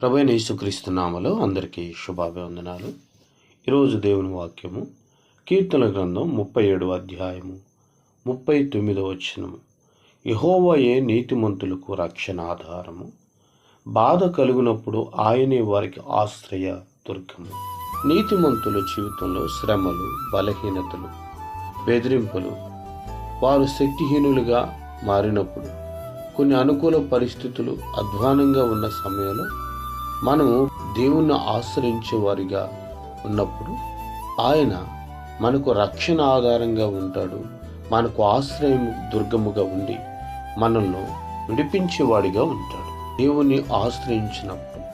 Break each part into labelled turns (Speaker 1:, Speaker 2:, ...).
Speaker 1: ప్రభువైన యేసుక్రీస్తు నామములో అందరికీ శుభాభివందనాలు. ఈరోజు దేవుని వాక్యము కీర్తన గ్రంథం 37వ అధ్యాయము 39వ వచనము. యెహోవాయే నీతిమంతులకు రక్షణ ఆధారము, బాధ కలుగునప్పుడు ఆయనే వారికి ఆశ్రయ దుర్గము. నీతిమంతుల జీవితంలో శ్రమలు, బలహీనతలు, బెదిరింపులు, వారు శక్తిహీనులుగా మారినప్పుడు, కొన్ని అనుకూల పరిస్థితులు అధ్వానంగా ఉన్న సమయంలో మనము దేవుణ్ణి ఆశ్రయించే వారిగా ఉన్నప్పుడు ఆయన మనకు రక్షణ ఆధారంగా ఉంటాడు. మనకు ఆశ్రయం దుర్గముగా ఉండి మనల్ని విడిపించేవాడిగా ఉంటాడు. దేవుని ఆశ్రయించినప్పుడు,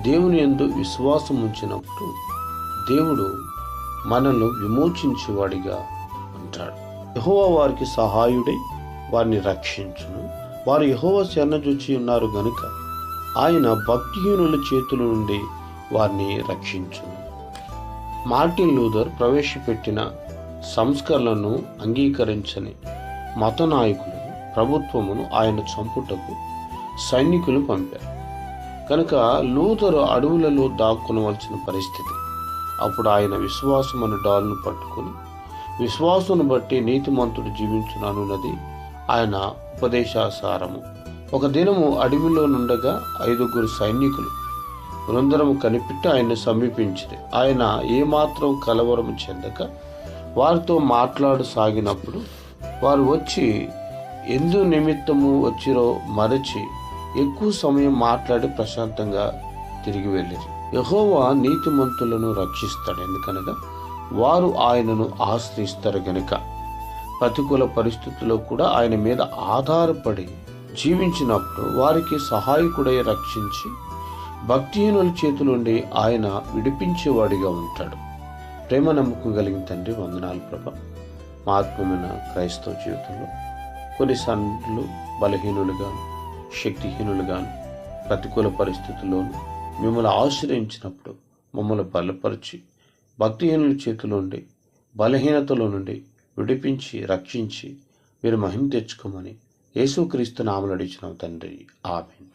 Speaker 1: దేవుని యందు విశ్వాసం ఉంచినప్పుడు దేవుడు మనల్ని విమోచించేవాడిగా ఉంటాడు. యెహోవా వారికి సహాయుడై వారిని రక్షించును. వారు యెహోవా శరణుజొచ్చి ఉన్నారు గనుక ఆయన భక్తిహీనుల చేతుల నుండి వారిని రక్షించును. మార్టిన్ లూథర్ ప్రవేశపెట్టిన సంస్కరణలను అంగీకరించని మత నాయకులు ప్రభుత్వమును ఆయన చంపుటకు సైనికులు పంపారు. కనుక లూథరు అడవులలో దాక్కునవలసిన పరిస్థితి. అప్పుడు ఆయన విశ్వాసం అను డాలును పట్టుకుని విశ్వాసును బట్టి నీతిమంతుడు జీవించుననున్నది ఆయన ఉపదేశాసారము. ఒక దినము అడవిలో నుండగా 5 సైనికులు బృందరము కనిపెట్టి ఆయన్ని సమీపించింది. ఆయన ఏమాత్రం కలవరము చెందక వారితో మాట్లాడసాగినప్పుడు వారు వచ్చి ఎందు నిమిత్తము వచ్చిరో మరచి ఎక్కువ సమయం మాట్లాడి ప్రశాంతంగా తిరిగి వెళ్ళిరి. యెహోవా నీతిమంతులను రక్షిస్తాడు, ఎందుకనగా వారు ఆయనను ఆశ్రయిస్తారు గనుక. ప్రతికూల పరిస్థితుల్లో కూడా ఆయన మీద ఆధారపడి జీవించినప్పుడు వారికి సహాయకుడై రక్షించి భక్తిహీనుల చేతుల నుండి ఆయన విడిపించేవాడిగా ఉంటాడు. ప్రేమ నమ్మకం కలిగిన తండ్రి, వందనాలు ప్రభా. మా ఆత్మీయమైన క్రైస్తవ జీవితంలో కొన్నిసార్లు బలహీనులుగాను, శక్తిహీనులుగాను, ప్రతికూల పరిస్థితుల్లోనూ మిమ్మల్ని ఆశ్రయించినప్పుడు మమ్మల్ని బలపరిచి భక్తిహీనుల చేతుల నుండి, బలహీనతలో నుండి విడిపించి రక్షించి మీరు మహిమ తెచ్చుకోమని యేసుక్రీస్తు నామములో అడిగినాము తండ్రి. ఆమేన్.